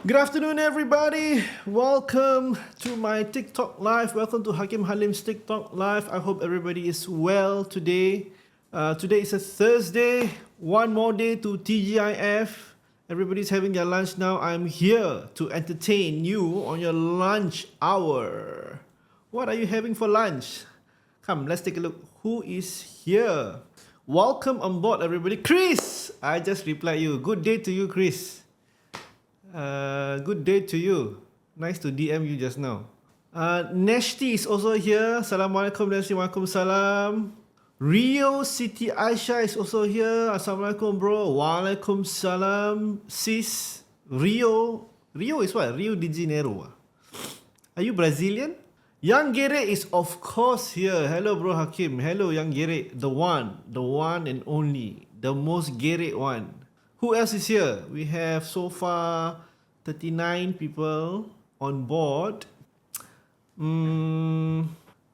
Good afternoon, everybody. Welcome to my TikTok live. Welcome to Hakim Halim's TikTok live. I hope everybody is well today. Today is a Thursday. One more day to TGIF. Everybody's having their lunch now. I'm here to entertain you on your lunch hour. What are you having for lunch? Come, let's take a look. Who is here? Welcome on board, everybody. Chris! I just replied you. Good day to you, Chris. Good day to you. Nice to DM you just now. Neshti is also here. Assalamualaikum, Neshti. Waalaikumsalam. Rio Siti Aisyah is also here. Assalamualaikum, bro. Waalaikumsalam. Sis. Rio is what? Rio de Janeiro. Are you Brazilian? Young Gere is of course here. Hello, bro Hakim. Hello, Young Gere. The one and only. The most Gere one. Who else is here? We have so far 39 people on board.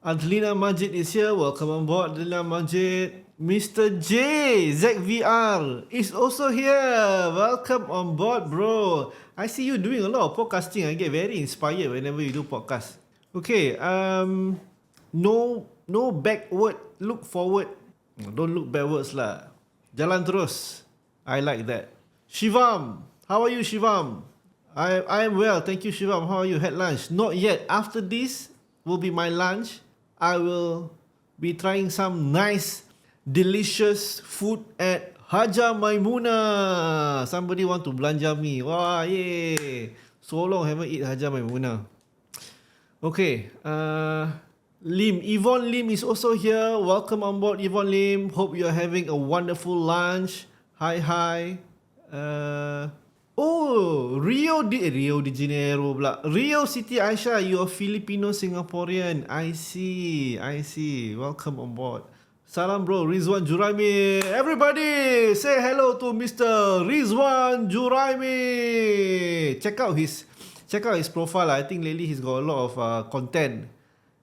Adlina Majid is here. Welcome on board, Adlina Majid. Mr. J, ZVR is also here. Welcome on board, bro. I see you doing a lot of podcasting. I get very inspired whenever you do podcast. Okay, no backward, look forward. Don't look backwards lah. Jalan terus. I like that. Shivam, how are you, Shivam? I am well, thank you, Shivam. How are you? Had lunch? Not yet. After this will be my lunch. I will be trying some nice, delicious food at Haja Maimuna. Somebody want to belanja me. Wah, yay. So long haven't eat Haja Maimuna. Okay. Yvonne Lim is also here. Welcome on board, Yvonne Lim. Hope you're having a wonderful lunch. Hi. Rio de Janeiro pula. Rio Siti Aisyah, you're Filipino Singaporean. I see. Welcome on board. Salam, bro. Rizwan Juraimi. Everybody say hello to Mr. Rizwan Juraimi. Check out his profile. I think lately he's got a lot of content.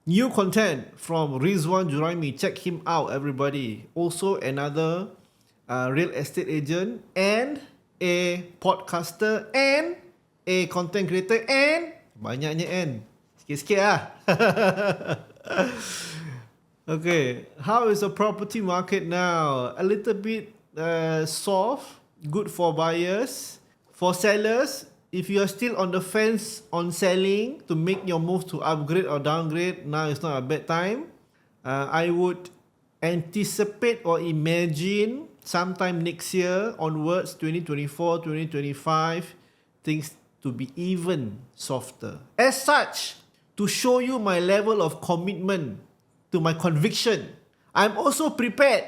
New content from Rizwan Juraimi. Check him out, everybody. Also another real estate agent and a podcaster and a content creator and banyaknya and sikit-sikit lah. Okay, how is the property market now? A little bit soft, good for buyers. For sellers, if you are still on the fence on selling to make your move to upgrade or downgrade, now is not a bad time. I would anticipate or imagine sometime next year onwards, 2024, 2025, things to be even softer. As such, to show you my level of commitment to my conviction, I'm also prepared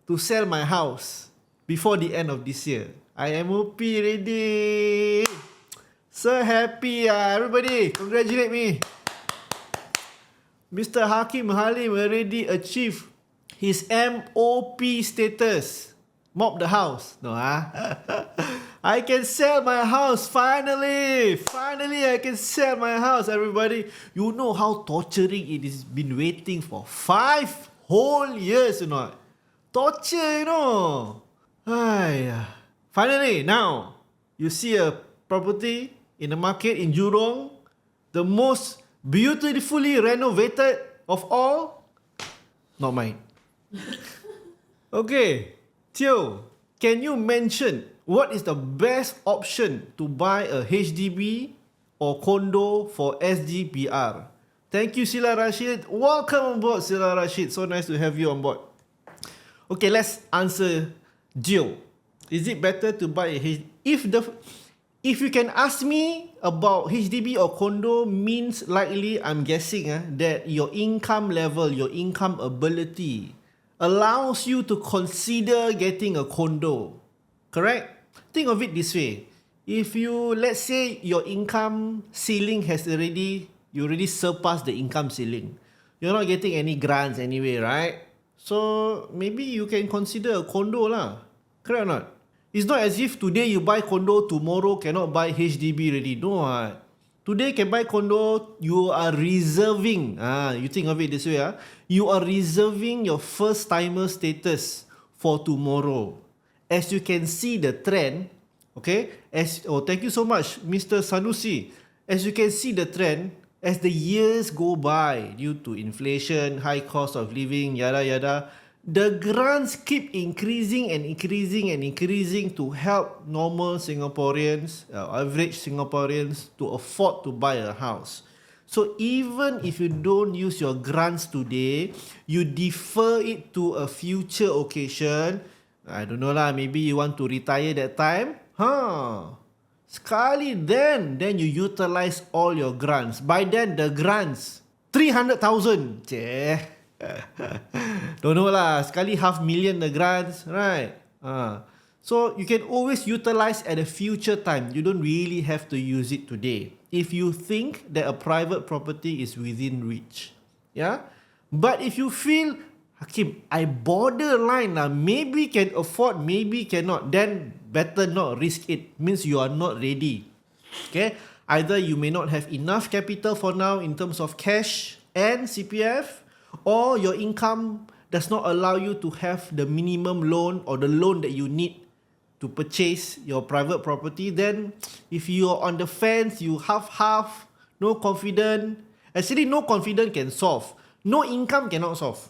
to sell my house before the end of this year. I am OP ready. So happy, everybody. Congratulate me. Mr. Hakim Halim already achieved his MOP status. Mop the house. No, I can sell my house finally. Finally, I can sell my house, everybody. You know how torturing it has been waiting for 5 whole years, you know. Torture, you know. Finally, now, you see a property in the market in Jurong, the most beautifully renovated of all. Not mine. Okay. Tio, can you mention what is the best option to buy a HDB or condo for SGPR? Thank you, Sila Rashid. Welcome on board, Sila Rashid. So nice to have you on board. Okay, let's answer Gio. Is it better to buy a HDB? If you can ask me about HDB or condo, means likely, I'm guessing that your income level, your income ability allows you to consider getting a condo. Correct? Think of it this way. If you, let's say your income ceiling you already surpassed the income ceiling. You're not getting any grants anyway, right? So maybe you can consider a condo lah. Correct or not? It's not as if today you buy condo, tomorrow cannot buy HDB already. No. Today can buy condo, you are reserving. You think of it this way. You are reserving your first timer status for tomorrow. As you can see the trend, Okay, thank you so much, Mr. Sanusi. As you can see the trend, as the years go by, due to inflation, high cost of living, yada yada, the grants keep increasing and increasing and increasing to help normal Singaporeans, average Singaporeans, to afford to buy a house. So even if you don't use your grants today, you defer it to a future occasion. I don't know lah, maybe you want to retire that time. Sekali then you utilize all your grants. By then the grants 300,000. Don't know lah, sekali 500,000 the grants, right? So you can always utilize at a future time. You don't really have to use it today if you think that a private property is within reach. Yeah? But if you feel, Hakim, I borderline lah, maybe can afford, maybe cannot, then better not risk it. Means you are not ready. Okay? Either you may not have enough capital for now in terms of cash and CPF, or your income does not allow you to have the minimum loan or the loan that you need to purchase your private property. Then if you're on the fence, you half, no confident. Actually, no confident can solve. No income cannot solve.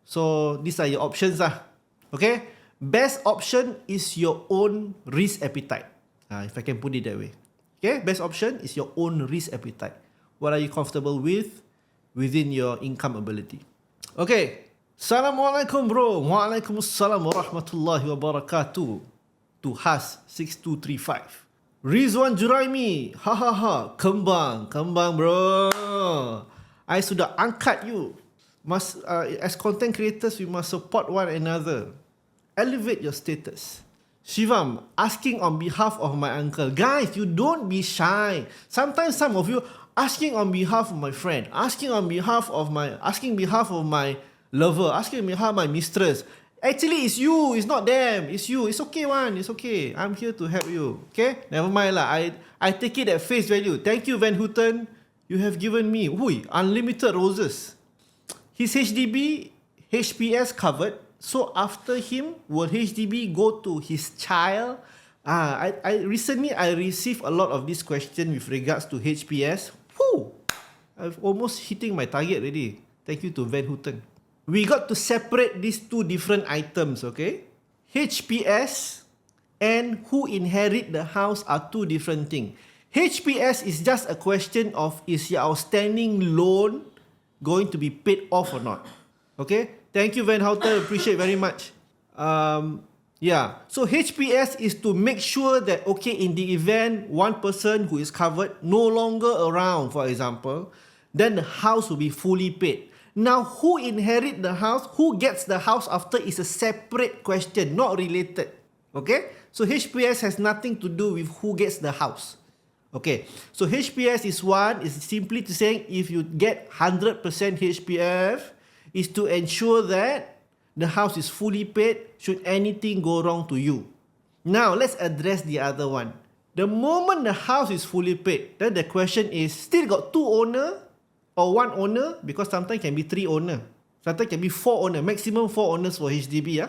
So these are your options lah. Okay? Best option is your own risk appetite. If I can put it that way. Okay? Best option is your own risk appetite. What are you comfortable with within your income ability? Okay. Assalamualaikum bro. Waalaikumsalam warahmatullahi wabarakatuh. To Has 6235. Rizwan Juraimi. Kembang bro. I sudah angkat you. As content creators, we must support one another. Elevate your status. Shivam, asking on behalf of my uncle. Guys, you don't be shy. Sometimes some of you asking on behalf of my friend, asking behalf of my lover, asking behalf of my mistress. Actually, it's you. It's not them. It's you. It's okay, one. It's okay. I'm here to help you. Okay? Never mind lah. I take it at face value. Thank you, Van Houten. You have given me unlimited roses. His HDB, HPS covered. So after him, will HDB go to his child? Recently I received a lot of this question with regards to HPS. I've almost hitting my target already. Thank you to Van Houten. We got to separate these two different items, okay? HPS and who inherit the house are two different things. HPS is just a question of, is your outstanding loan going to be paid off or not? Okay? Thank you, Van Houten. Appreciate very much. So HPS is to make sure that, okay, in the event one person who is covered no longer around, for example, then the house will be fully paid. Now, who inherit the house, who gets the house after is a separate question, not related. Okay? So HPS has nothing to do with who gets the house. Okay, so HPS is simply to say if you get 100% HPF, is to ensure that the house is fully paid should anything go wrong to you. Now, let's address the other one. The moment the house is fully paid, then the question is, still got two owner or one owner? Because sometimes can be three owner. Sometimes can be four owner. Maximum four owners for HDB.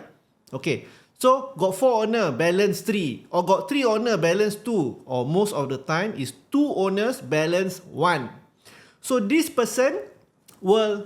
Okay. So, got 4 owner, balance 3. Or got 3 owner, balance 2. Or most of the time is 2 owners, balance 1. So, this person will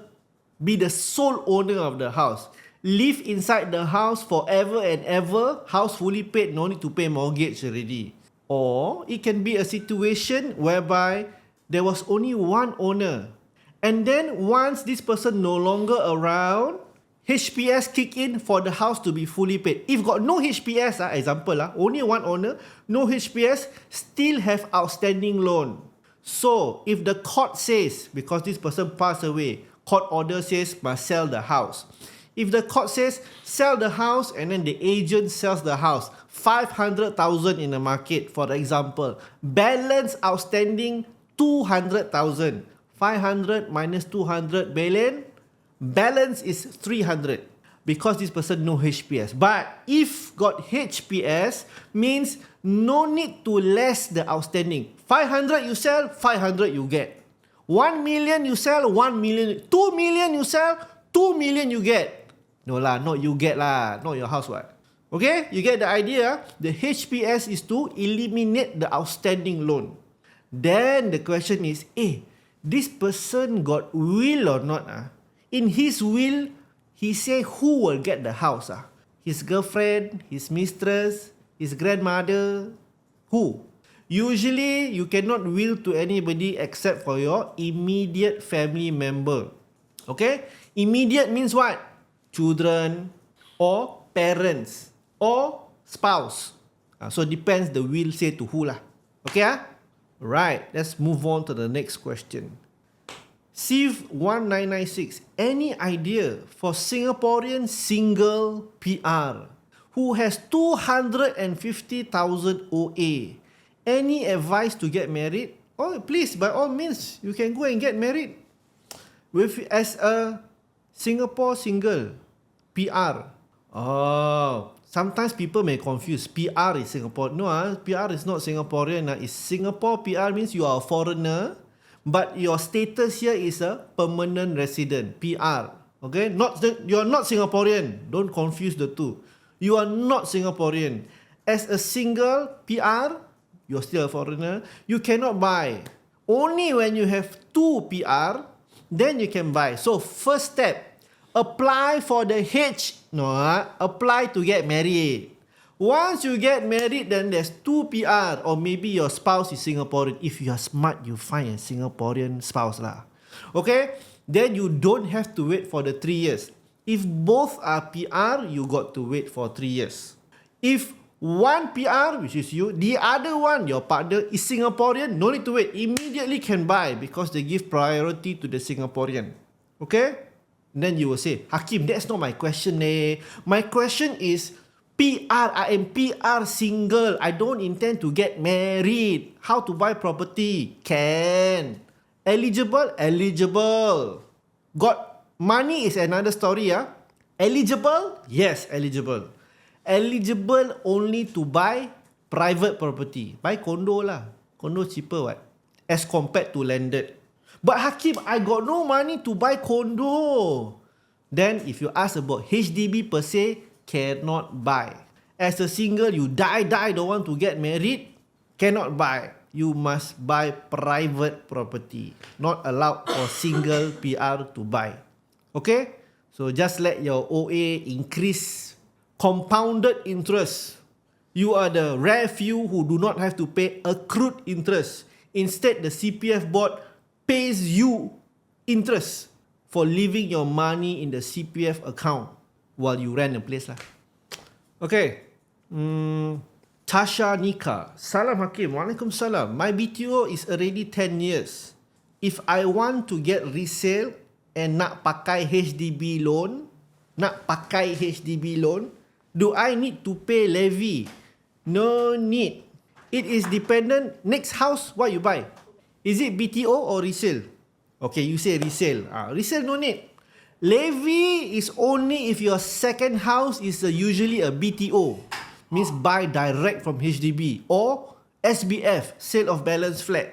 be the sole owner of the house. Live inside the house forever and ever. House fully paid, no need to pay mortgage already. Or, it can be a situation whereby there was only one owner. And then, once this person no longer around, HPS kick in for the house to be fully paid. If got no HPS, example, only one owner, no HPS, still have outstanding loan. So, if the court says, because this person passed away, court order says must sell the house. If the court says sell the house and then the agent sells the house, 500,000 in the market, for example, balance outstanding 200,000. 500 minus 200 balance is 300 because this person no HPS. But if got HPS, means no need to less the outstanding. 500 you sell, 500 you get. 1 million you sell, 1 million. 2 million you sell, 2 million you get. No lah, not you get lah, not your house what. Okay, you get the idea? The HPS is to eliminate the outstanding loan. Then the question is, this person got will or not? In his will, he say who will get the house? His girlfriend, his mistress, his grandmother, who? Usually, you cannot will to anybody except for your immediate family member. Okay? Immediate means what? Children or parents or spouse. So depends the will say to who lah. Okay? Right, let's move on to the next question. Siv1996, any idea for Singaporean single PR who has 250,000 OA? Any advice to get married? Oh, please, by all means, you can go and get married as a Singapore single PR. Oh, sometimes people may confuse PR is Singapore. No, PR is not Singaporean. It's Singapore PR means you are a foreigner, but your status here is a permanent resident, PR. Okay, you are not Singaporean. Don't confuse the two. You are not Singaporean. As a single PR, you're still a foreigner. You cannot buy. Only when you have two PR, then you can buy. So first step, apply for the apply to get married. Once you get married, then there's two PR, or maybe your spouse is Singaporean. If you are smart, you find a Singaporean spouse lah. Okay? Then you don't have to wait for the 3 years. If both are PR, you got to wait for 3 years. If one PR, which is you, the other one, your partner, is Singaporean, no need to wait. Immediately can buy because they give priority to the Singaporean. Okay? Then you will say, Hakim, that's not my question. My question is, PR, I am PR single. I don't intend to get married. How to buy property? Can. Eligible? Eligible. Got money is another story. Eligible? Yes, eligible. Eligible only to buy private property. Buy condo lah. Condo cheaper what? As compared to landed. But Hakim, I got no money to buy condo. Then if you ask about HDB per se, cannot buy. As a single, you die, don't want to get married, cannot buy. You must buy private property. Not allowed for single PR to buy. Okay? So just let your OA increase. Compounded interest. You are the rare few who do not have to pay accrued interest. Instead, the CPF board pays you interest for leaving your money in the CPF account while you rent a place lah. Okay. Tasha Nika. Salam Hakim. Waalaikumsalam. My BTO is already 10 years. If I want to get resale and nak pakai HDB loan, do I need to pay levy? No need. It is dependent. Next house, what you buy? Is it BTO or resale? Okay, you say resale. Resale no need. Levy is only if your second house is usually a BTO. Means buy direct from HDB. Or SBF, sale of balance flat.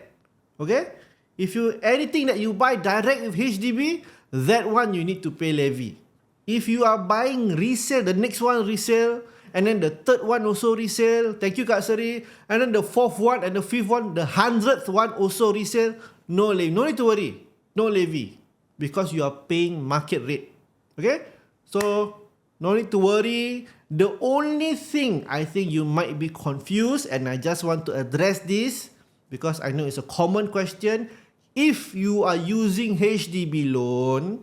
Okay? If you anything that you buy direct with HDB, that one you need to pay levy. If you are buying resale, the next one resale, and then the third one also resale, thank you Kak Seri, and then the fourth one and the fifth one, the 100th one also resale, no levy. No need to worry. No levy. Because you are paying market rate. Okay? So, no need to worry. The only thing I think you might be confused, and I just want to address this, because I know it's a common question. If you are using HDB loan,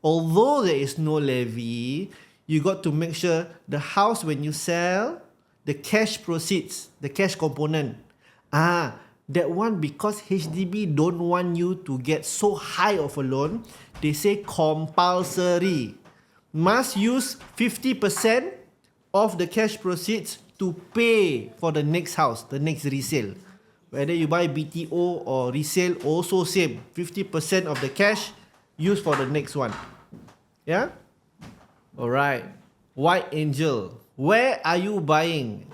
although there is no levy, you got to make sure the house when you sell, the cash proceeds, the cash component. That one because HDB don't want you to get so high of a loan, they say compulsory. Must use 50% of the cash proceeds to pay for the next house, the next resale. Whether you buy BTO or resale, also same. 50% of the cash used for the next one. Yeah? Alright. White Angel. Where are you buying?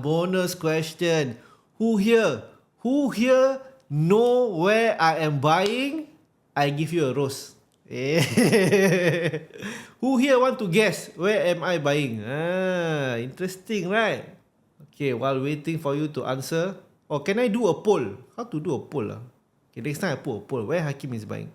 Bonus question. Who here know where I am buying? I give you a rose. Who here want to guess where am I buying? Interesting, right? Okay, while waiting for you to answer, or can I do a poll? How to do a poll? Okay, next time I put a poll. Where Hakim is buying?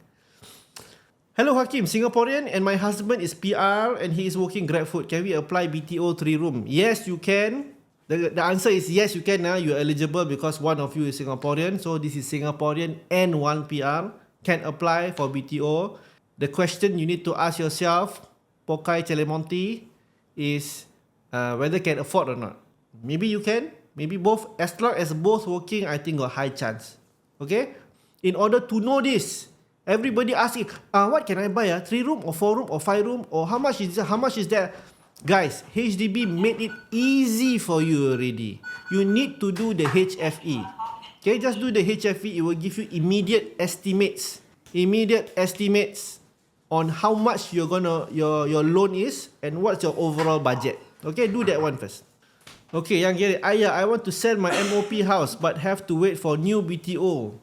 Hello Hakim, Singaporean and my husband is PR and he is working GrabFood. Can we apply BTO 3-room? Yes, you can. The answer is yes, you can. You're eligible because one of you is Singaporean. So this is Singaporean and one PR. Can apply for BTO. The question you need to ask yourself, Pokai Celemonti, is whether can afford or not. Maybe you can, maybe both. As long as both working, I think got high chance. Okay? In order to know this, everybody asking, what can I buy? 3-room or 4-room or 5-room? Or how much is that? How much is that? Guys, HDB made it easy for you already. You need to do the HFE. Okay, just do the HFE. It will give you immediate estimates. Immediate estimates on how much your loan is and what's your overall budget. Okay, do that one first. Okay, yang get it. I want to sell my MOP house but have to wait for new BTO.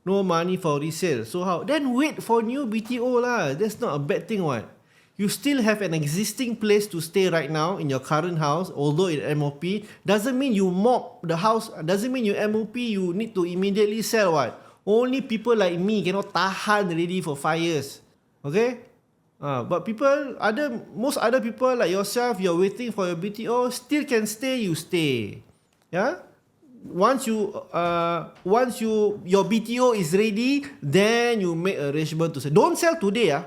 No money for resale. So how? Then wait for new BTO lah. That's not a bad thing, what? You still have an existing place to stay right now in your current house, although in MOP. Doesn't mean you mop the house. Doesn't mean you MOP, you need to immediately sell, what? Only people like me cannot tahan already for 5 years. Okay? But most other people like yourself, you're waiting for your BTO, still can stay, you stay. Yeah? Once your BTO is ready, then you make arrangement to sell. Don't sell today.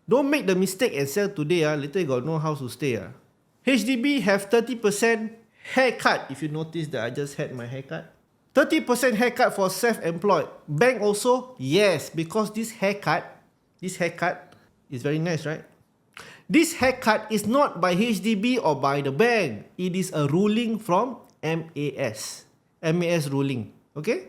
Don't make the mistake and sell today. Later you got no house to stay. HDB have 30% haircut. If you notice that I just had my haircut. 30% haircut for self-employed. Bank also? Yes, because this haircut is very nice, right? This haircut is not by HDB or by the bank. It is a ruling from MAS. MAS ruling. Okay?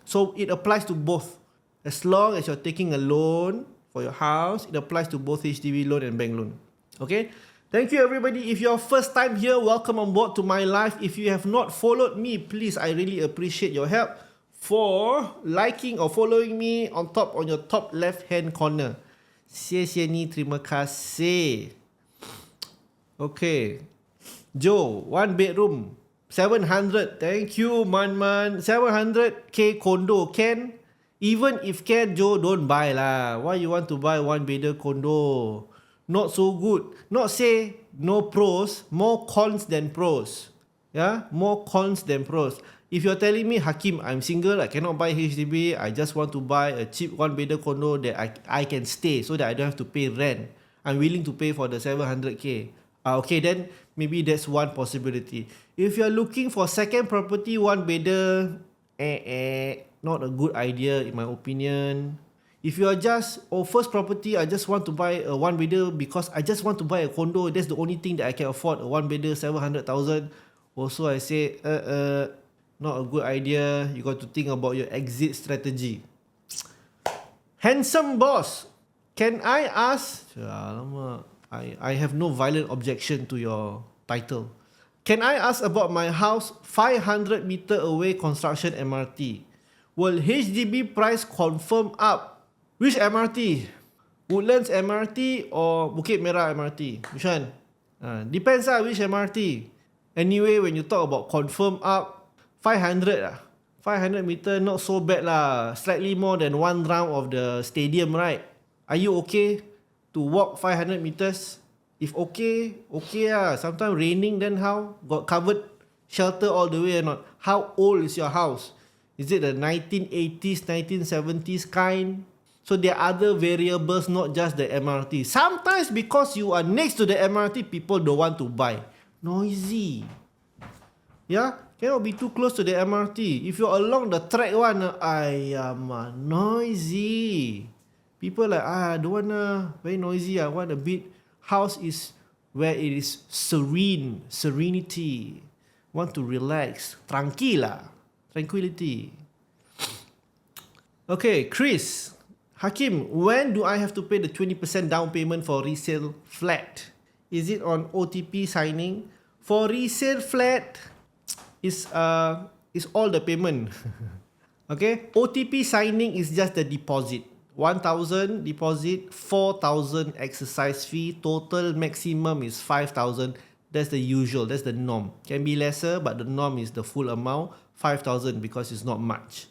So it applies to both. As long as you're taking a loan for your house, it applies to both HDB loan and bank loan. Okay? Thank you everybody. If you're first time here, welcome on board to my live. If you have not followed me, please, I really appreciate your help for liking or following me on your top left hand corner. 谢谢你, terima kasih. Okay. Joe, 1 bedroom, 700. Thank you, Man. 700k condo can? Even if can, Joe, don't buy lah. Why you want to buy 1 bedroom condo? Not so good. Not say no pros, more cons than pros. Yeah, more cons than pros. If you're telling me, Hakim, I'm single, I cannot buy HDB, I just want to buy a cheap 1 bedroom condo that I can stay so that I don't have to pay rent. I'm willing to pay for the 700k. Okay, then maybe that's one possibility. If you're looking for second property, 1 bedroom, not a good idea in my opinion. If you are just, first property, I just want to buy a 1 bedroom because I just want to buy a condo. That's the only thing that I can afford, a 1 bedroom, 700,000. Also, I say, not a good idea. You got to think about your exit strategy. Handsome boss, can I ask? I have no violent objection to your title. Can I ask about my house 500 meter away construction MRT? Will HDB price confirm up? Which MRT? Woodlands MRT or Bukit Merah MRT? Which one? Depends which MRT. Anyway, when you talk about confirm up, 500 500 meter not so bad lah. Slightly more than 1 round of the stadium, right? Are you okay to walk 500 meters? If okay lah. Sometimes raining, then how? Got covered shelter all the way or not? How old is your house? Is it the 1980s, 1970s kind? So there are other variables, not just the MRT. Sometimes because you are next to the MRT, people don't want to buy. Noisy. Yeah? Cannot be too close to the MRT. If you're along the track one, noisy. People like, don't wanna, very noisy. I want a bit. House is where it is serenity. Want to relax. Tranquility. Okay, Chris. Hakim, when do I have to pay the 20% down payment for resale flat? Is it on OTP signing? For resale flat, is all the payment. Okay? OTP signing is just the deposit. 1,000 deposit, 4,000 exercise fee, total maximum is 5,000. That's the usual, that's the norm. Can be lesser, but the norm is the full amount, 5,000, because it's not much.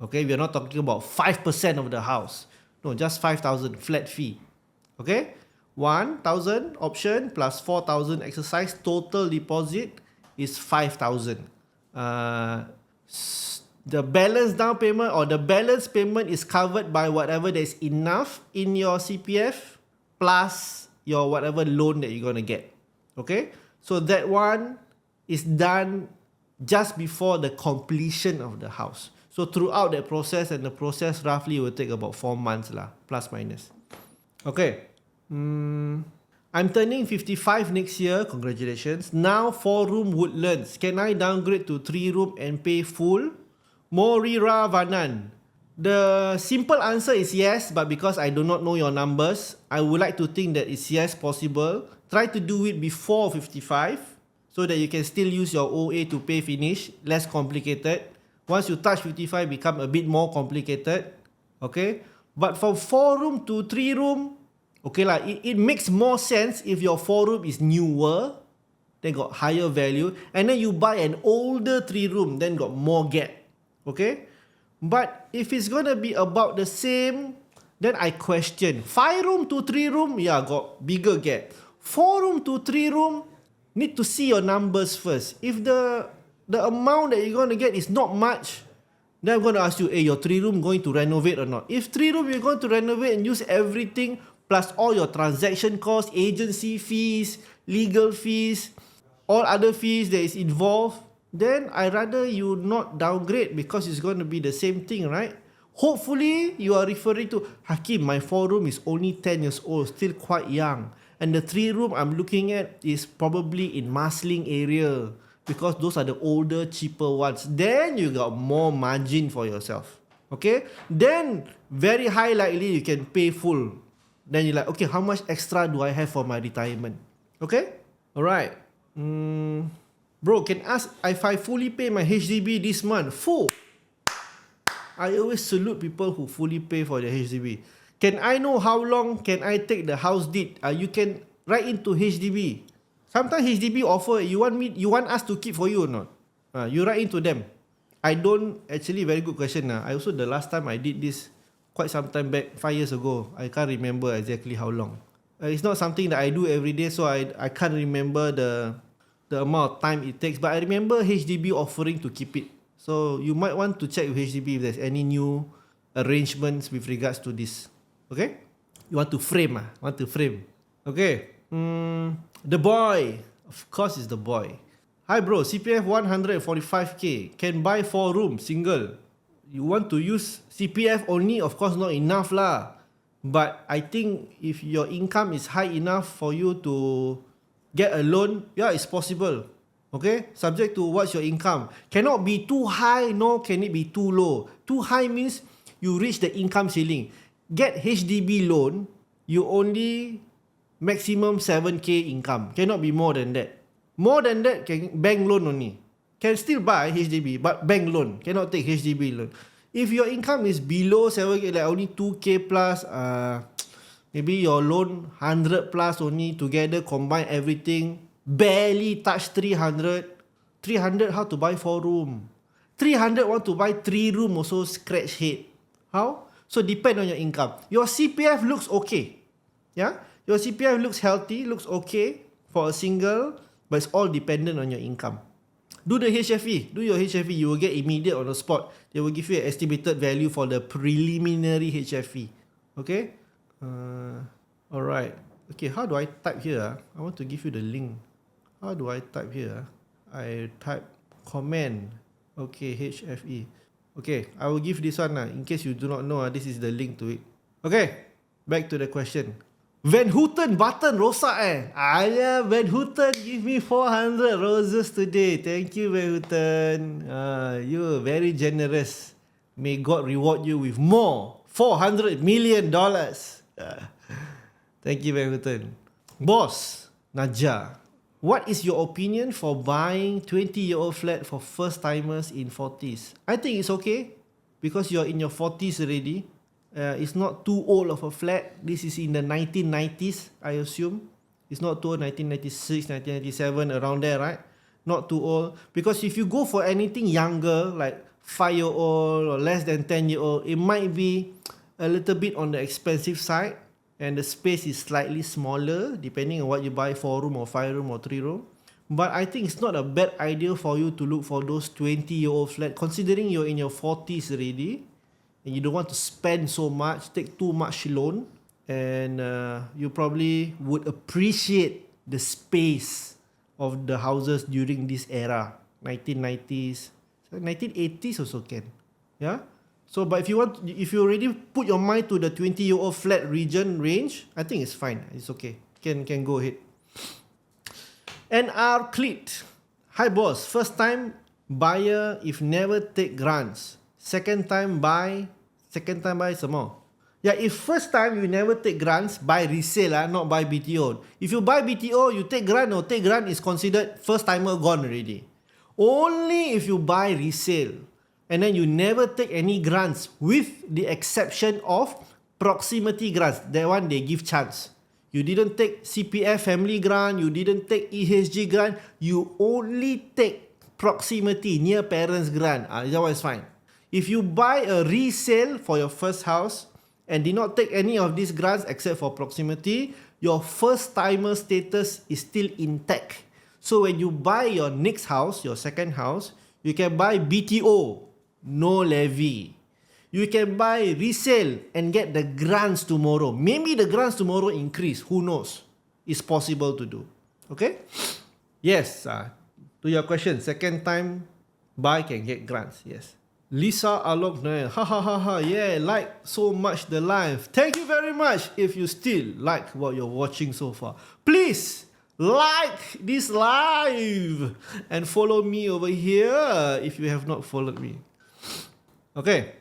Okay, we're not talking about 5% of the house. No, just 5,000 flat fee. Okay, 1,000 option plus 4,000 exercise, total deposit is 5,000. The balance down payment or the balance payment is covered by whatever there is enough in your CPF plus your whatever loan that you're going to get. Okay, so that one is done just before the completion of the house. So throughout that process, and the process roughly will take about 4 months lah, plus minus. Okay, I'm turning 55 next year. Congratulations. Now 4-room Woodlands. Can I downgrade to 3-room and pay full? Morira Vanan. The simple answer is yes, but because I do not know your numbers, I would like to think that it's yes possible. Try to do it before 55 so that you can still use your OA to pay finish, less complicated. Once you touch 55, become a bit more complicated. Okay, but from 4-room to 3-room, okay lah, it makes more sense if your 4-room is newer, then got higher value, and then you buy an older 3-room, then got more gap. Okay, but if it's gonna be about the same, then I question. 5-room to 3-room, yeah, got bigger gap. 4-room to 3-room, need to see your numbers first. If the amount that you're gonna get is not much, then I'm gonna ask you, hey, your 3-room going to renovate or not? If 3-room you're going to renovate and use everything plus all your transaction costs, agency fees, legal fees, all other fees that is involved, then I rather you not downgrade, because it's going to be the same thing, right? Hopefully, you are referring to, Hakim, my 4-room is only 10 years old, still quite young. And the 3-room I'm looking at is probably in Marsiling area, because those are the older, cheaper ones. Then you got more margin for yourself. Okay? Then, very high likely you can pay full. Then you're like, okay, how much extra do I have for my retirement? Okay? Alright. Bro, can ask if I fully pay my HDB this month. Full. I always salute people who fully pay for their HDB. Can I know how long can I take the house deed? You can write into HDB. Sometimes HDB offer, you want us to keep for you or not? You write into them. I don't, actually very good question. I also, the last time I did this, quite some time back, 5 years ago. I can't remember exactly how long. It's not something that I do every day, so I can't remember the amount of time it takes. But I remember HDB offering to keep it. So you might want to check with HDB if there's any new arrangements with regards to this. Okay? You want to frame. Okay. The boy. Of course it's the boy. Hi bro, CPF 145k. Can buy 4-room, single. You want to use CPF only, of course not enough lah. But I think if your income is high enough for you to get a loan, yeah, it's possible. Okay? Subject to what's your income. Cannot be too high, nor can it be too low. Too high means you reach the income ceiling. Get HDB loan, you only maximum 7k income. Cannot be more than that. More than that, can bank loan only. Can still buy HDB, but bank loan. Cannot take HDB loan. If your income is below 7k, like only 2k plus, maybe your loan 100 plus only, together combine everything, barely touch 300. 300 how to buy 4-room? 300 want to buy 3-room also scratch head. How? So depend on your income. Your CPF looks okay. Yeah? Your CPF looks healthy, looks okay for a single, but it's all dependent on your income. Do the HFE. Do your HFE. You will get immediate on the spot. They will give you an estimated value for the preliminary HFE. Okay? Alright. Okay, how do I type here? I want to give you the link. How do I type here? I type comment. Okay, HFE. Okay, I will give this one. In case you do not know, this is the link to it. Okay, back to the question. Van Houten button rosak yeah, Van Houten give me 400 roses today. Thank you, Van Houten. You're very generous. May God reward you with more $400 million. Thank you, Van Houten. Boss, Najah, what is your opinion for buying 20-year-old flat for first timers in 40s? I think it's okay because you're in your 40s already. It's not too old of a flat. This is in the 1990s, I assume. It's not too old, 1996, 1997, around there, right? Not too old. Because if you go for anything younger, like 5-year-old or less than 10-year-old, it might be a little bit on the expensive side. And the space is slightly smaller, depending on what you buy, 4-room or 5-room or 3-room. But I think it's not a bad idea for you to look for those 20-year-old flat, considering you're in your 40s already, and you don't want to spend so much, take too much loan, and you probably would appreciate the space of the houses during this era, 1990s, 1980s also can, yeah. So, but if you already put your mind to the 20-year-old flat region range, I think it's fine, it's okay, can go ahead. NR Clit, hi boss, first time buyer if never take grants, second time buy some more. Yeah, if first time you never take grants, buy resale, not buy BTO. If you buy BTO, you take grant or take grant is considered first timer gone already. Only if you buy resale and then you never take any grants, with the exception of proximity grants. That one they give chance. You didn't take CPF family grant, you didn't take EHG grant, you only take proximity near parents grant. That one is fine. If you buy a resale for your first house and did not take any of these grants except for proximity, your first timer status is still intact. So when you buy your next house, your second house, you can buy BTO, no levy. You can buy resale and get the grants tomorrow. Maybe the grants tomorrow increase, who knows? It's possible to do. Okay? Yes, to your question, second time buy can get grants, yes. Lisa Alok Nair, ha ha ha ha, yeah, like so much the live. Thank you very much. If you still like what you're watching so far, please like this live and follow me over here if you have not followed me. Okay.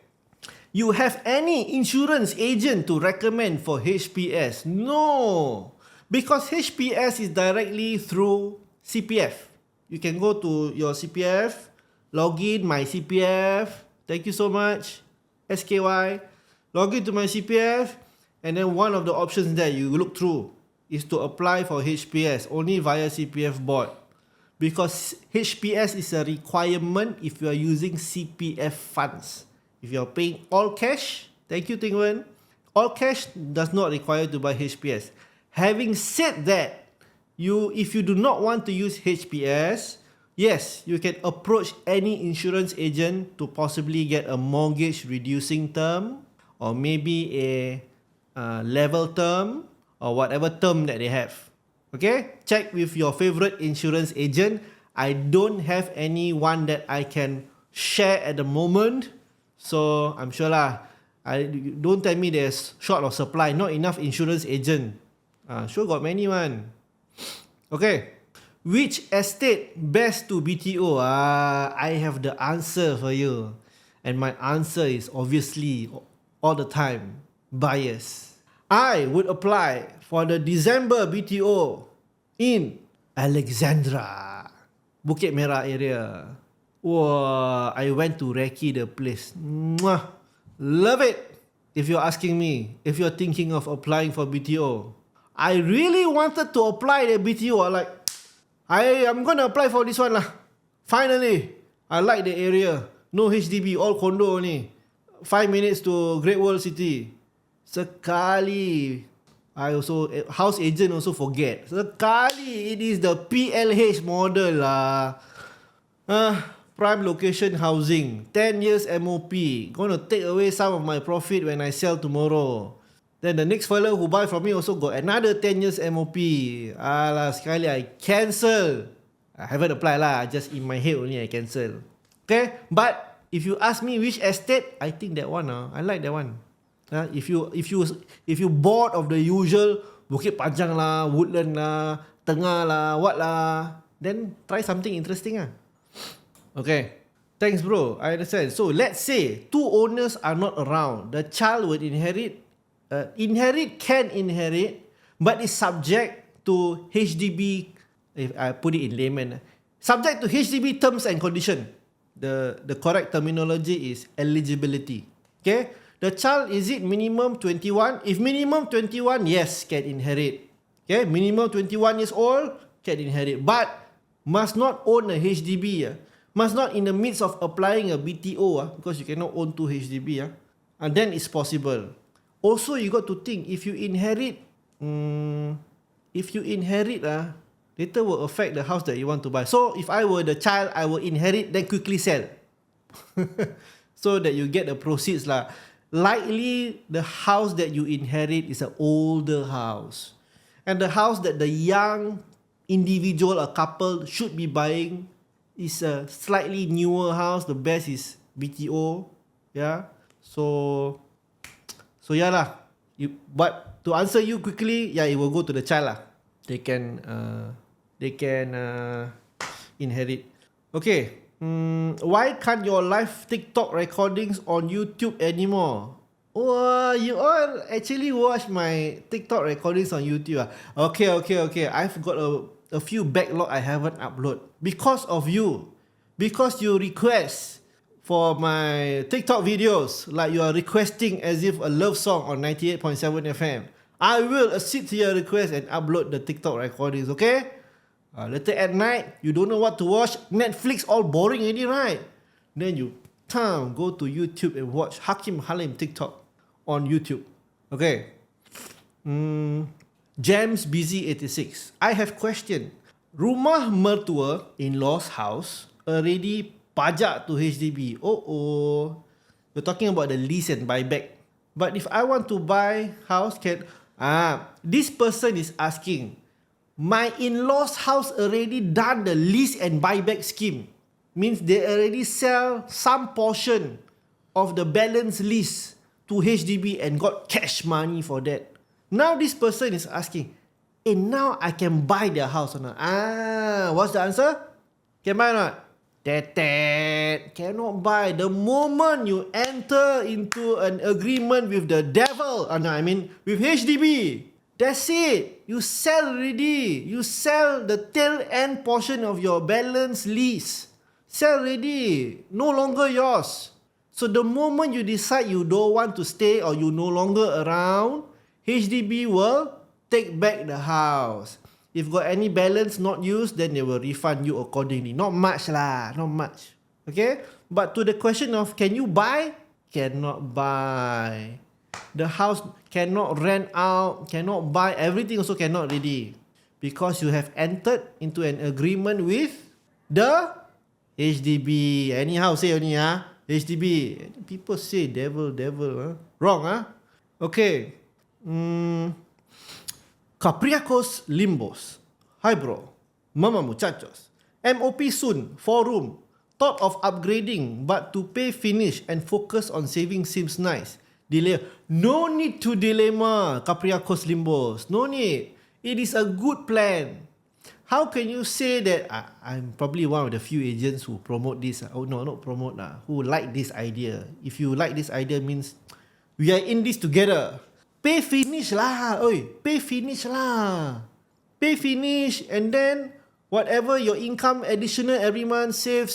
You have any insurance agent to recommend for HPS? No, because HPS is directly through CPF. You can go to your CPF, log in my CPF, thank you so much, SKY, log in to my CPF, and then one of the options that you look through is to apply for HPS only via CPF board, because HPS is a requirement if you are using CPF funds. If you are paying all cash, thank you Tingwen, all cash does not require to buy HPS. Having said that, if you do not want to use HPS, yes, you can approach any insurance agent to possibly get a mortgage reducing term, or maybe a level term, or whatever term that they have. Okay, check with your favorite insurance agent. I don't have anyone that I can share at the moment, so I'm sure don't tell me there's short of supply, not enough insurance agent. Sure got many one. Okay. Which estate best to BTO? I have the answer for you. And my answer is obviously all the time, bias. I would apply for the December BTO in Alexandra, Bukit Merah area. Wow, I went to recce the place. Mwah, love it. If you're asking me, if you're thinking of applying for BTO, I really wanted to apply the BTO. I'm gonna apply for this one lah. Finally, I like the area. No HDB, all condo only. 5 minutes to Great World City. Sekali, house agent also forget. Sekali, it is the PLH model lah. Prime location housing, 10 years MOP. Gonna take away some of my profit when I sell tomorrow. Then the next fellow who buy from me also got another 10 years MOP. Sekali I cancel. I haven't applied lah, just in my head only I cancel. Okay, but if you ask me which estate, I think that one. I like that one. If you bored of the usual Bukit Panjang lah, Woodland lah, Tengah lah, what lah, then try something interesting . Okay, thanks bro, I understand. So let's say two owners are not around. The child would inherit, can inherit, but is subject to HDB, if I put it in layman, subject to HDB terms and condition. The correct terminology is eligibility. Okay, The child, is it minimum 21? If minimum 21, yes, can inherit. Okay, minimum 21 years old, can inherit. But must not own a HDB. Must not in the midst of applying a BTO, because you cannot own 2 HDB. And then it's possible. Also, you got to think, if you inherit, later will affect the house that you want to buy. So if I were the child, I will inherit, then quickly sell. So that you get the proceeds lah. Likely, the house that you inherit is an older house. And the house that the young individual or couple should be buying is a slightly newer house. The best is BTO. Yeah. So yeah lah. But to answer you quickly, yeah, it will go to the child lah. They can inherit. Okay. Why can't your live TikTok recordings on YouTube anymore? Oh, you all actually watch my TikTok recordings on YouTube. Okay. I've got a few backlog I haven't uploaded because of you. Because you request for my TikTok videos, like you are requesting as if a love song on 98.7 FM. I will accede to your request and upload the TikTok recordings, okay? Later at night, you don't know what to watch. Netflix all boring already, right? Then you go to YouTube and watch Hakim Halim TikTok on YouTube. Okay. James Busy 86. I have question. Rumah mertua in-laws house already pajak to HDB. You're talking about the lease and buyback. But if I want to buy house, this person is asking, my in-laws house already done the lease and buyback scheme. Means they already sell some portion of the balance lease to HDB and got cash money for that. Now this person is asking, now I can buy their house or not? What's the answer? Can buy or not? Cannot buy. The moment you enter into an agreement with the devil, with HDB, that's it. You sell already. You sell the tail end portion of your balance lease. Sell already. No longer yours. So the moment you decide you don't want to stay or you no longer around, HDB will take back the house. If got any balance not used, then they will refund you accordingly. Not much lah. Not much. Okay? But to the question of can you buy? Cannot buy. The house cannot rent out, cannot buy, everything also cannot really. Because you have entered into an agreement with the HDB. Anyhow say only, HDB. People say devil. Wrong, Okay. Capriacos Limbos. Hi bro. Mama muchachos. MOP soon. 4 room. Thought of upgrading, but to pay finish and focus on saving seems nice. Delay. No need to dilemma, Capriacos Limbos. No need. It is a good plan. How can you say that I'm probably one of the few agents who promote this? Not promote, who like this idea. If you like this idea means we are in this together. Pay finish lah. Pay finish lah. Pay finish and then whatever your income additional every month, save.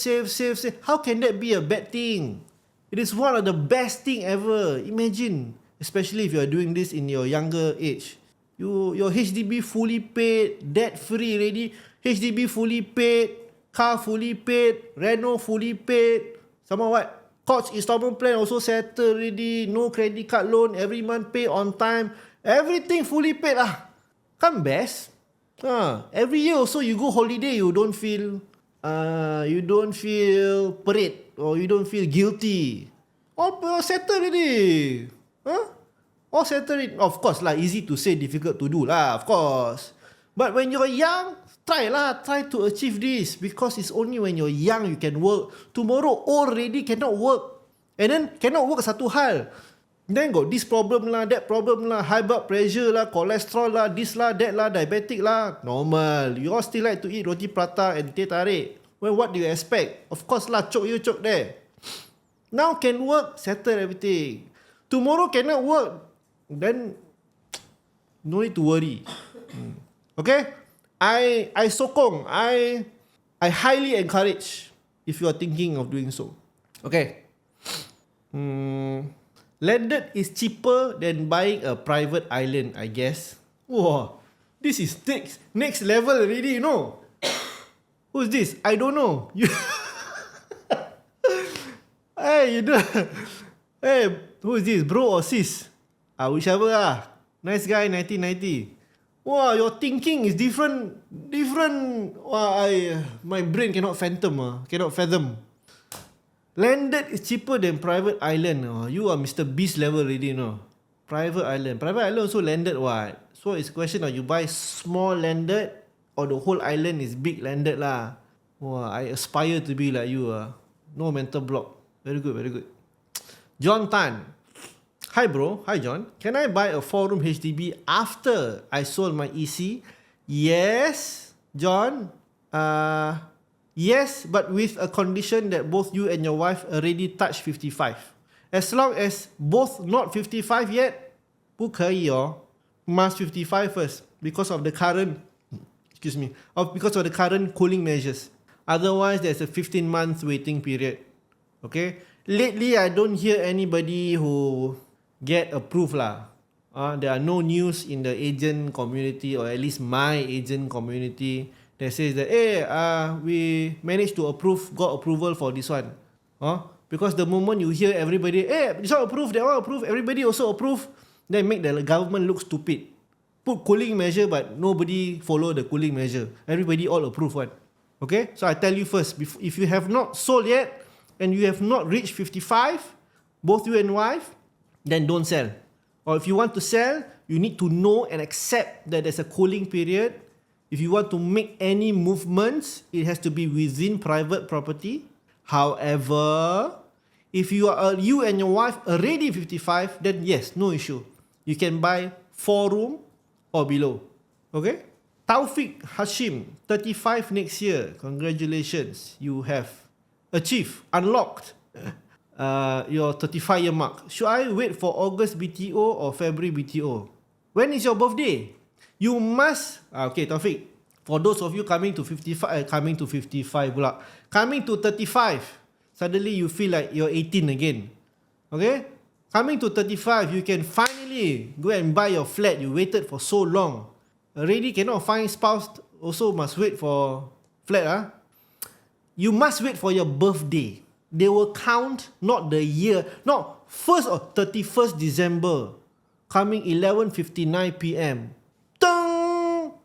How can that be a bad thing? It is one of the best thing ever. Imagine, especially if you are doing this in your younger age. Your HDB fully paid, debt free already. HDB fully paid, car fully paid, reno fully paid. Sama what? Coach installment plan also settled already. No credit card loan, every month pay on time. Everything fully paid lah. Kan best? Every year also you go holiday, you don't feel parade or you don't feel guilty. All settled already. All settled. Of course lah, easy to say, difficult to do lah, of course. But when you're young, try to achieve this, because it's only when you're young you can work. Tomorrow old already cannot work. And then cannot work satu hal. Then got this problem lah, that problem lah, high blood pressure lah, cholesterol lah, this lah, that lah, diabetic lah. Normal. You all still like to eat roti prata and teh tarik. Well, what do you expect? Of course lah, choke there. Now can work, settle everything. Tomorrow cannot work, then no need to worry. Okay? I sokong, I highly encourage if you are thinking of doing so. Okay. Landed is cheaper than buying a private island, I guess. Wow, this is next level already, you know. Who's this? I don't know. You hey, you know. Hey, who is this? Bro or sis? Whichever ah. Nice guy, 1990. Wow, your thinking is different. Wow, my brain cannot fathom. Landed is cheaper than private island. Oh, you are Mr. Beast level already, you know. Private island also landed what? So it's a question of you buy small landed or the whole island is big landed lah. Wow, I aspire to be like you ah. No mental block. Very good. John Tan. Hi bro. Hi John. Can I buy a 4-room HDB after I sold my EC? Yes, John. Yes, but with a condition that both you and your wife already touched 55. As long as both not 55 yet, 不可以哦. Must 55 first because of the current cooling measures. Otherwise, there's a 15-month waiting period. Okay. Lately, I don't hear anybody who get approved lah. There are no news in the agent community, or at least my agent community, that says that we managed to got approval for this one. Because the moment you hear everybody, this one approved, that one approved, everybody also approved, then make the government look stupid. Put cooling measure, but nobody follow the cooling measure. Everybody all approve one. Okay, so I tell you first, if you have not sold yet and you have not reached 55, both you and wife, then don't sell. Or if you want to sell, you need to know and accept that there's a cooling period. If you want to make any movements, it has to be within private property. However, if you and your wife already 55, then yes, no issue. You can buy 4-room or below. Okay? Taufik Hashim, 35 next year. Congratulations. You have unlocked your 35-year mark. Should I wait for August BTO or February BTO? When is your birthday? You must... Okay, Taufik. For those of you coming to 35 pula. Coming to 35, suddenly you feel like you're 18 again. Okay? Coming to 35, you can finally go and buy your flat. You waited for so long. Already cannot find spouse, also must wait for flat. You must wait for your birthday. They will count not the year, not 1st or 31st December, coming 11:59 p.m.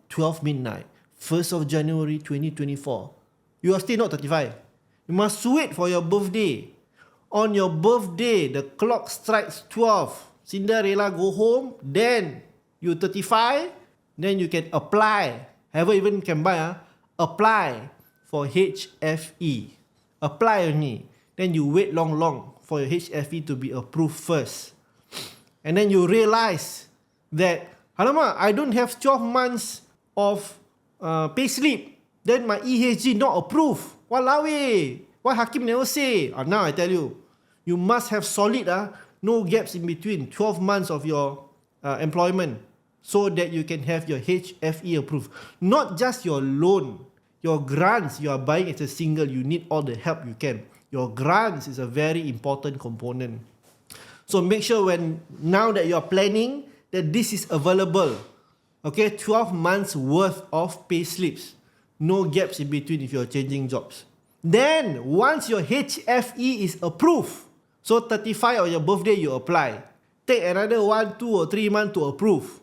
12 midnight, 1st of January 2024. You are still not 35. You must wait for your birthday. On your birthday, the clock strikes 12. Cinderella go home, then you 35, then you can apply. Haven't even can buy, apply for HFE. Apply only. Then you wait long for your HFE to be approved first. And then you realize that, alamak, I don't have 12 months of payslip. Then my EHG not approved. Walao eh. Why Hakim never say? Now I tell you. You must have solid, no gaps in between, 12 months of your employment, so that you can have your HFE approved. Not just your loan, your grants you are buying as a single, you need all the help you can. Your grants is a very important component. So make sure now that you are planning, that this is available. Okay, 12 months worth of pay slips. No gaps in between if you're changing jobs. Then, once your HFE is approved, so 35 on your birthday you apply. Take another 1, 2 or 3 months to approve.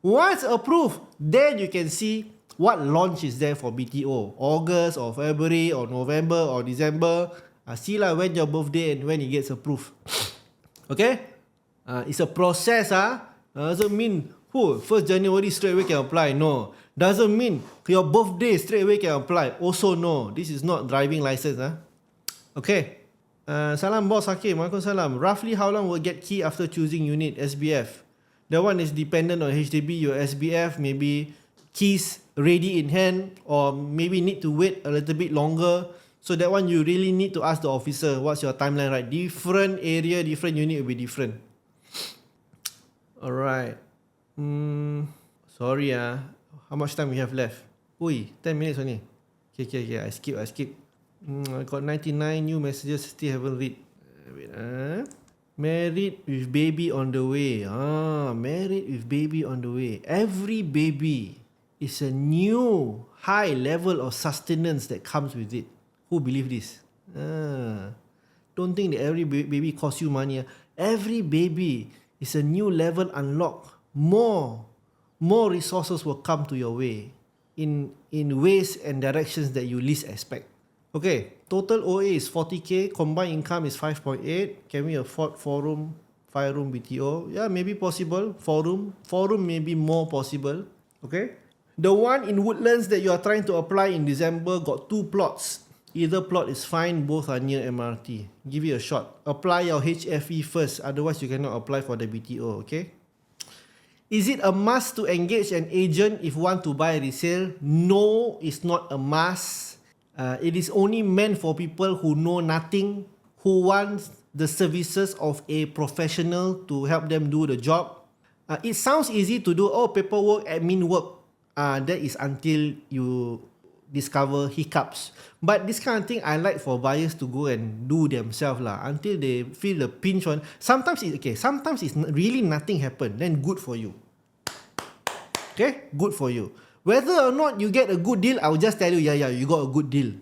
Once approved, then you can see what launch is there for BTO. August or February or November or December. See lah when your birthday and when it gets approved. Okay? It's a process. Doesn't mean 1st January straight away can apply. No. Doesn't mean your birthday straight away can apply. Also no. This is not driving license. Okay. Salam boss Hakim. Waalaikumsalam. Roughly how long will get key after choosing unit SBF? That one is dependent on HDB. Your SBF maybe keys ready in hand, or maybe need to wait a little bit longer. So that one you really need to ask the officer what's your timeline, right? Different area, different unit will be different. Alright. Sorry how much time we have left? 10 minutes only. Okay, I skip. I got 99 new messages, still haven't read. Wait. Married with baby on the way. Married with baby on the way. Every baby is a new high level of sustenance that comes with it. Who believe this? Don't think that every baby costs you money. Every baby is a new level unlock. More resources will come to your way in ways and directions that you least expect. Okay, total OA is 40k, combined income is 5.8. Can we afford 4-room, 5-room BTO? Yeah, maybe possible. 4-room may be more possible. Okay, the one in Woodlands that you are trying to apply in December got 2 plots. Either plot is fine, both are near MRT. Give it a shot. Apply your HFE first, otherwise you cannot apply for the BTO, okay? Is it a must to engage an agent if want to buy resale? No, it's not a must. It is only meant for people who know nothing, who want the services of a professional to help them do the job. It sounds easy to do, paperwork, admin work. That is until you discover hiccups. But this kind of thing I like for buyers to go and do themselves until they feel the pinch on. Sometimes it's really nothing happen, then good for you. Okay, good for you. Whether or not you get a good deal, I will just tell you, you got a good deal.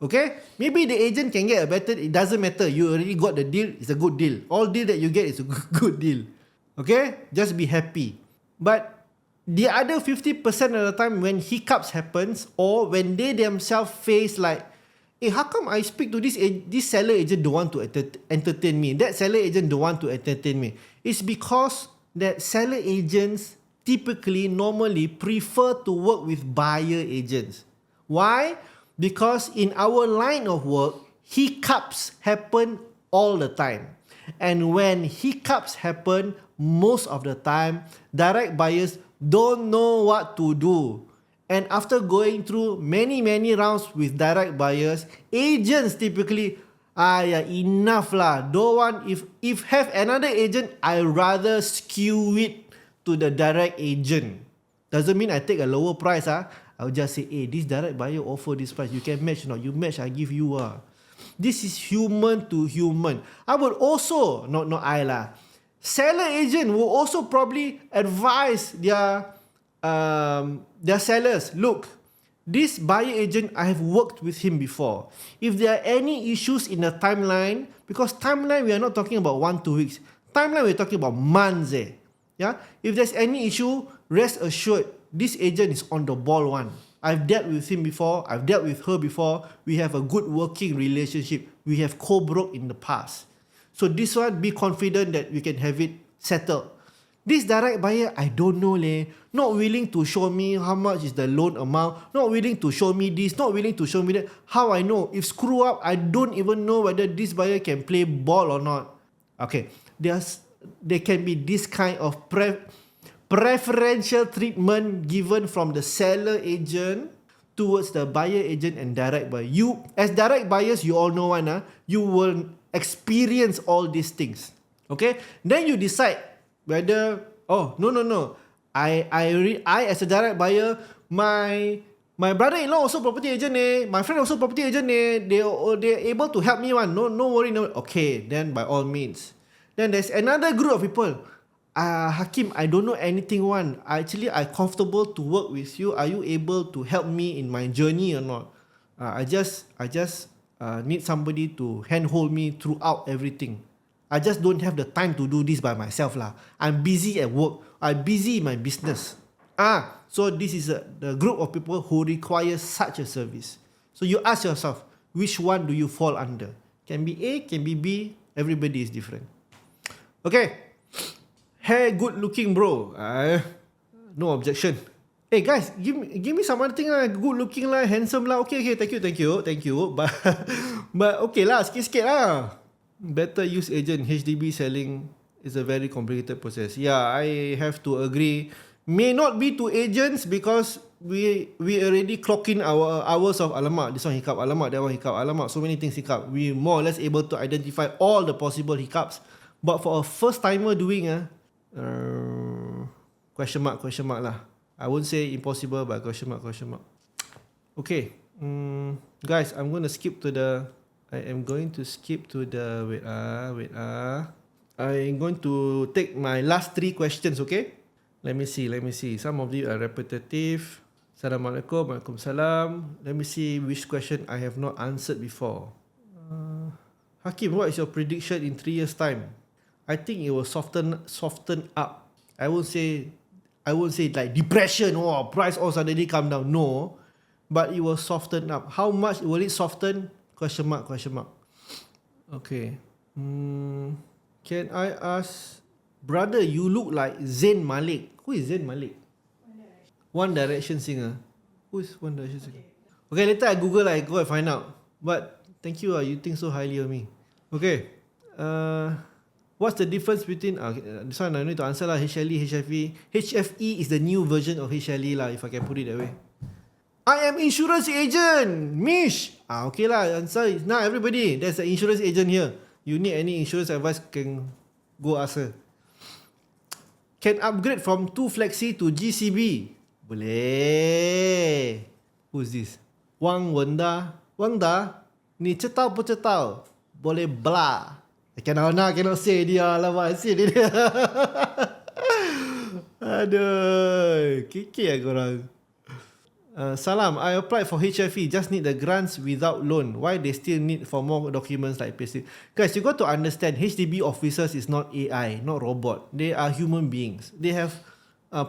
Okay, maybe the agent can get a better. It doesn't matter. You already got the deal. It's a good deal. All deal that you get is a good deal. Okay, just be happy. But the other 50% of the time when hiccups happens or when they themselves face like, how come I speak to this seller agent don't want to entertain me? That seller agent don't want to entertain me. It's because that seller agents normally prefer to work with buyer agents. Why? Because in our line of work, hiccups happen all the time. And when hiccups happen, most of the time, direct buyers don't know what to do. And after going through many rounds with direct buyers, agents typically, enough lah. Don't want, if have another agent, I rather skew it to the direct agent. Doesn't mean I take a lower price. I'll just say, this direct buyer offer this price. You can match or not? You match, I give you. This is human to human. I would also, not I lah. Seller agent will also probably advise their sellers, look, this buyer agent, I have worked with him before. If there are any issues in the timeline, because timeline we are not talking about 1-2 weeks. Timeline we're talking about months. Yeah? If there's any issue, rest assured, this agent is on the ball one. I've dealt with him before. I've dealt with her before. We have a good working relationship. We have co-broke in the past. So this one, be confident that we can have it settled. This direct buyer, I don't know not willing to show me how much is the loan amount, not willing to show me this, not willing to show me that. How I know? If screw up, I don't even know whether this buyer can play ball or not. Okay, there can be this kind of preferential treatment given from the seller agent towards the buyer agent and direct buyer. You, as direct buyers, you all know you will experience all these things. Okay? Then you decide whether, no. I as a direct buyer, my brother-in-law also property agent my friend also property agent they're able to help me one. No worry, no. Okay, then by all means. Then there's another group of people. Hakim, I don't know anything one. I comfortable to work with you. Are you able to help me in my journey or not? I just need somebody to handhold me throughout everything. I just don't have the time to do this by myself lah. I'm busy at work. I'm busy in my business. So this is the group of people who require such a service. So you ask yourself, which one do you fall under? Can be A, can be B. Everybody is different. Okay. Hair good looking bro. No objection. Hey guys, give me some other thing lah. Good looking lah, handsome lah. Okay, thank you. But okay lah, sikit-sikit lah. Better use agent. HDB selling is a very complicated process. Yeah, I have to agree. May not be to agents because we already clock in our hours of alamak. This one hiccup, alamak, that one hiccup, alamak. So many things hiccup. We more or less able to identify all the possible hiccups. But for a first timer doing question mark lah. I won't say impossible, but question mark. Okay, guys, I'm going to skip to the. Wait. I'm going to take my last 3 questions, okay? Let me see. Some of you are repetitive. Assalamualaikum, Waalaikumsalam. Let me see which question I have not answered before. Hakim, what is your prediction in 3 years' time? I think it will soften up. I won't say like depression, price all suddenly come down. No, but it will soften up. How much will it soften? Question mark. Okay. Can I ask, brother, you look like Zayn Malik. Who is Zayn Malik? One Direction singer. Who is One Direction singer? Okay, later I Google, I go and find out. But thank you, you think so highly of me. Okay. What's the difference between this one I need to answer lah. HLE, HFE. HFE is the new version of HLE lah, if I can put it that way. I am insurance agent, Mish. Okay lah, answer is now everybody. There's an insurance agent here. You need any insurance advice, can go ask her. Can upgrade from 2 Flexi to GCB. Boleh. Who's this? Wang Wenda. Wanda, ni cetau po cetau. Boleh blah. I cannot say dia lah, I say dia. Aduh, kiki lah korang. Salam, I applied for HFE, just need the grants without loan. Why they still need for more documents like payslip? Guys, you got to understand, HDB officers is not AI, not robot. They are human beings. They have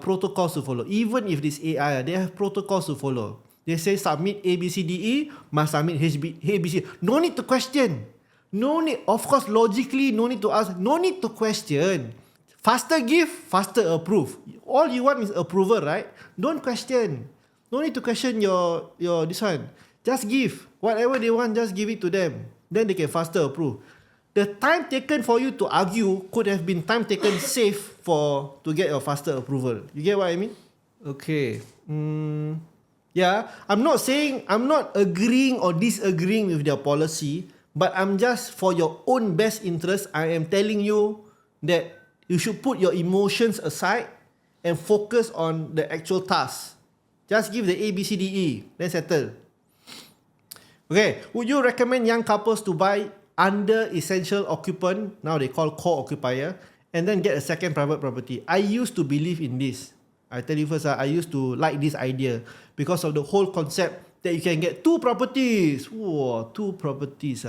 protocols to follow. Even if this AI, they have protocols to follow. They say submit A, B, C, D, E, must submit A, B, C. No need to question. No need, of course, logically, no need to ask, no need to question. Faster give, faster approve. All you want is approval, right? Don't question. No need to question your this one. Just give. Whatever they want, just give it to them. Then they can faster approve. The time taken for you to argue could have been time taken safe to get your faster approval. You get what I mean? Okay. Yeah, I'm not agreeing or disagreeing with their policy, but I'm just, for your own best interest, I am telling you that you should put your emotions aside and focus on the actual task. Just give the A, B, C, D, E. Then settle. Okay. Would you recommend young couples to buy under essential occupant, now they call co-occupier, and then get a second private property? I used to believe in this. I tell you first, I used to like this idea because of the whole concept that you can get 2 properties. Whoa, 2 properties.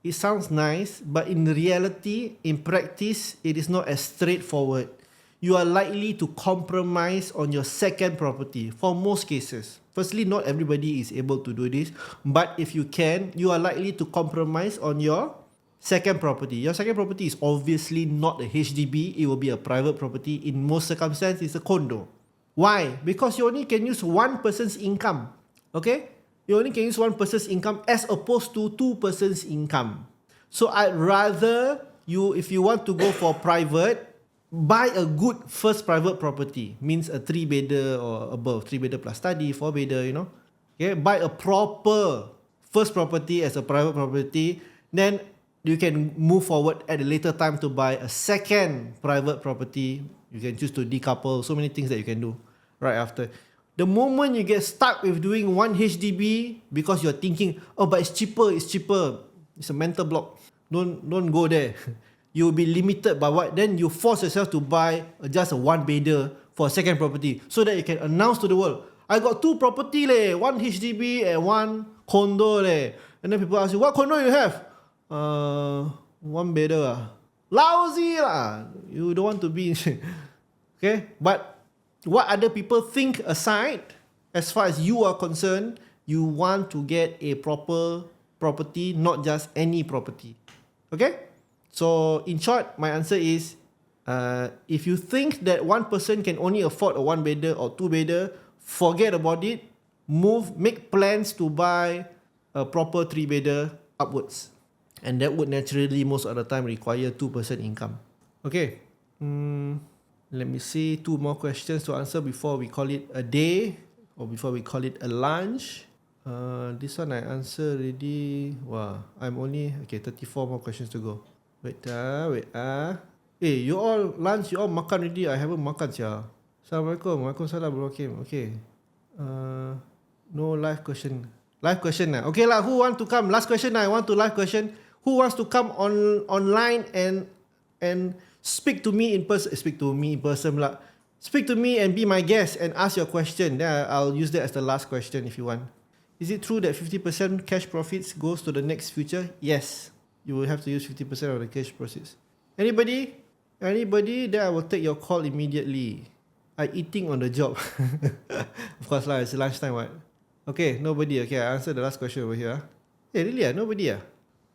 It sounds nice, but in reality, in practice, it is not as straightforward. You are likely to compromise on your second property for most cases. Firstly, not everybody is able to do this, but if you can, you are likely to compromise on your second property. Your second property is obviously not a HDB, it will be a private property. In most circumstances, it's a condo. Why? Because you only can use one person's income. Okay? You only can use one person's income as opposed to 2 persons' income. So I'd rather if you want to go for private, buy a good first private property. Means a 3-bedder or above. 3-bedder plus study, 4-bedder, you know. Okay, buy a proper first property as a private property. Then you can move forward at a later time to buy a second private property. You can choose to decouple. So many things that you can do right after. The moment you get stuck with doing one HDB because you're thinking, oh, but it's cheaper. It's a mental block. Don't go there. You'll be limited by what? Then you force yourself to buy just a 1-bedder for a second property so that you can announce to the world, I got 2 property leh, 1 HDB and 1 condo leh. And then people ask you, what condo you have? 1-bedder. Lousy lah. You don't want to be. Okay? But what other people think aside, as far as you are concerned, you want to get a proper property, not just any property. Okay? So, in short, my answer is, if you think that one person can only afford a 1-bedder or 2-bedder, forget about it. Make plans to buy a proper 3-bedder upwards. And that would naturally, most of the time, require 2% income. Okay. Let me see. 2 more questions to answer before we call it a day or before we call it a lunch. This one I answer already. Wow. I'm only... Okay, 34 more questions to go. Wait. Hey, you all lunch, you all makan already. I haven't makan, sia. Assalamualaikum. Waalaikumsalam, Bro Hakim. Okay. No live question. Live question lah. Okay lah, who want to come? Last question lah. I want to live question. Who wants to come online and and speak to me in person. Speak to me in person lah. Speak to me and be my guest and ask your question. Then I'll use that as the last question if you want. Is it true that 50% cash profits goes to the next future? Yes. You will have to use 50% of the cash proceeds. Anybody? Anybody? Then I will take your call immediately. I eating on the job. Of course lah, it's lunchtime what. Okay, nobody. Okay, I answer the last question over here. Hey, really ah? Nobody ah?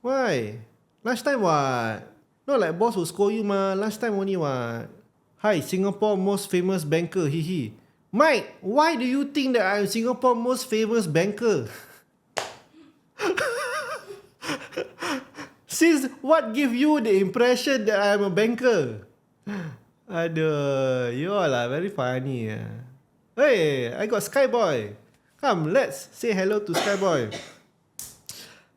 Why? Lunchtime what? Not like boss will scold you mah. Lunchtime only what? Hi, Singapore most famous banker. Hihi. Mike, why do you think that I'm Singapore most famous banker? Since what give you the impression that I'm a banker? Aduh, you all are very funny. Hey, I got Skyboy. Come, let's say hello to Skyboy.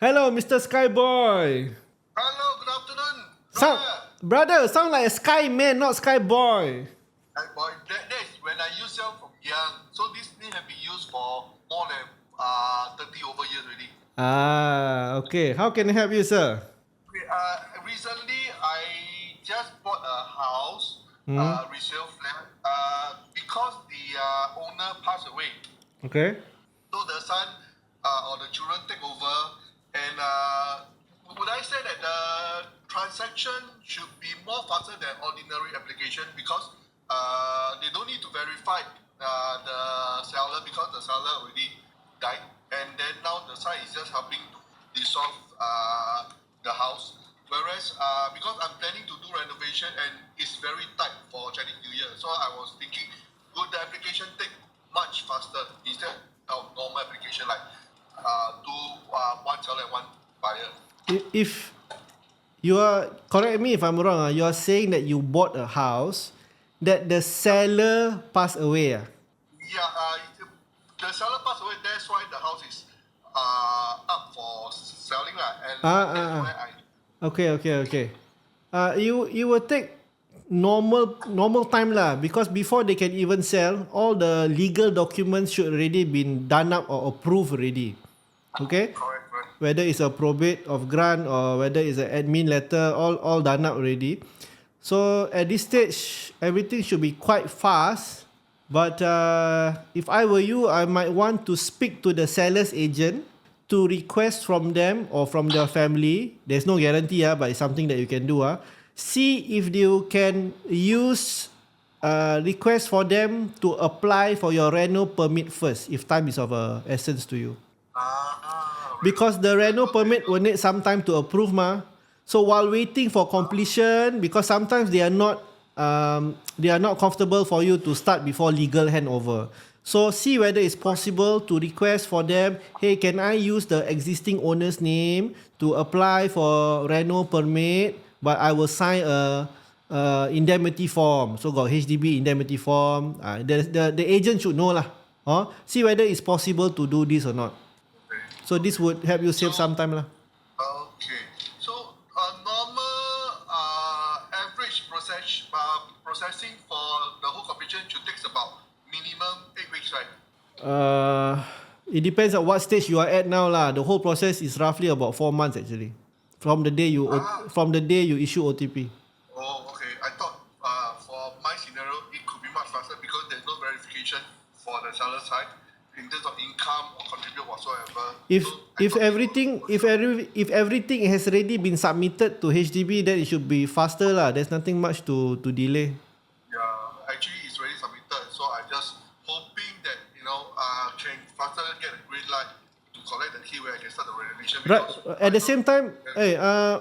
Hello, Mr. Skyboy. Hello, good afternoon. Brother, sound like a Sky Man, not Skyboy. Boy, that is when I use it from young. So this name have been used for more than 30 over years already. Ah, okay. How can I help you, sir? Okay, recently I just bought a house, resale flat, because the owner passed away. Okay. So the son or the children take over, and would I say that the transaction should be more faster than ordinary application because they don't need to verify the seller because the seller already died, and then now the son is just helping to dissolve the house. Whereas because I'm planning to do renovation and it's very tight for Chinese New Year, so I was thinking, would the application take much faster instead of normal application like one seller and one buyer? If you are, correct me if I'm wrong, you are saying that you bought a house that the seller passed away. Yeah, the seller passed away, that's why the house is up for selling and that's why I... Okay. You will take normal time lah, because before they can even sell, all the legal documents should already been done up or approved already. Okay? Correct. Whether it's a probate of grant or whether it's an admin letter, all done up already. So at this stage, everything should be quite fast. But if I were you, I might want to speak to the seller's agent to request from them or from their family. There's no guarantee, but it's something that you can do. See if you can use request for them to apply for your reno permit first, if time is of essence to you. Because the reno permit will need some time to approve So while waiting for completion, because sometimes they are not comfortable for you to start before legal handover. So see whether it's possible to request for them, hey, can I use the existing owner's name to apply for reno permit, but I will sign a indemnity form. So got HDB indemnity form. The agent should know lah. See whether it's possible to do this or not. So this would help you save some time lah. Okay. So normal average processing for the whole completion should take about minimum 8 weeks, right? It depends on what stage you are at now lah. The whole process is roughly about 4 months actually, from the day you issue OTP. Oh, okay. I thought for my scenario it could be much faster because there's no verification for the seller side in terms of income or contribute whatsoever. If everything has already been submitted to HDB, then it should be faster lah. There's nothing much to delay. Yeah, actually it's already submitted, so I just hoping that can faster get a green light to collect the key where I can start the renovation. Right. At the same time,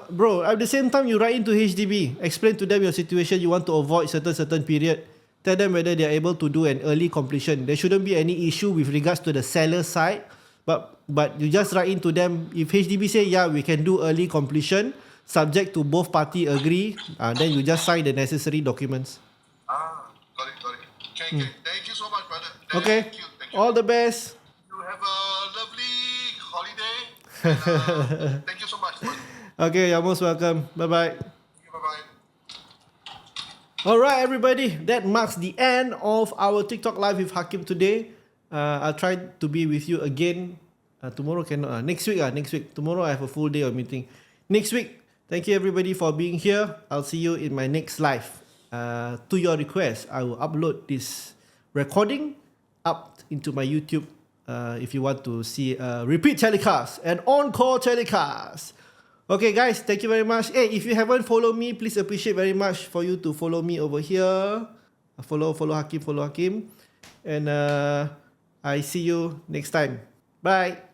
bro, at the same time you write into HDB, explain to them your situation, you want to avoid certain period. Tell them whether they are able to do an early completion. There shouldn't be any issue with regards to the seller side, but you just write into them. If HDB say, yeah, we can do early completion, subject to both party agree, then you just sign the necessary documents. Got it. Okay. Thank you so much, brother. Okay. Thank you. All the best. You have a lovely holiday. And, thank you so much. Okay, you're most welcome. Bye-bye. Bye-bye. Alright everybody, that marks the end of our TikTok live with Hakim today. I'll try to be with you again tomorrow. Cannot. Next week. Tomorrow I have a full day of meeting. Next week Thank you everybody for being here. I'll see you in my next live. To your request, I will upload this recording up into my YouTube if you want to see a repeat telecast and encore telecast. Okay guys, thank you very much. Hey, if you haven't followed me, please appreciate very much for you to follow me over here. Follow Hakim. And I see you next time. Bye.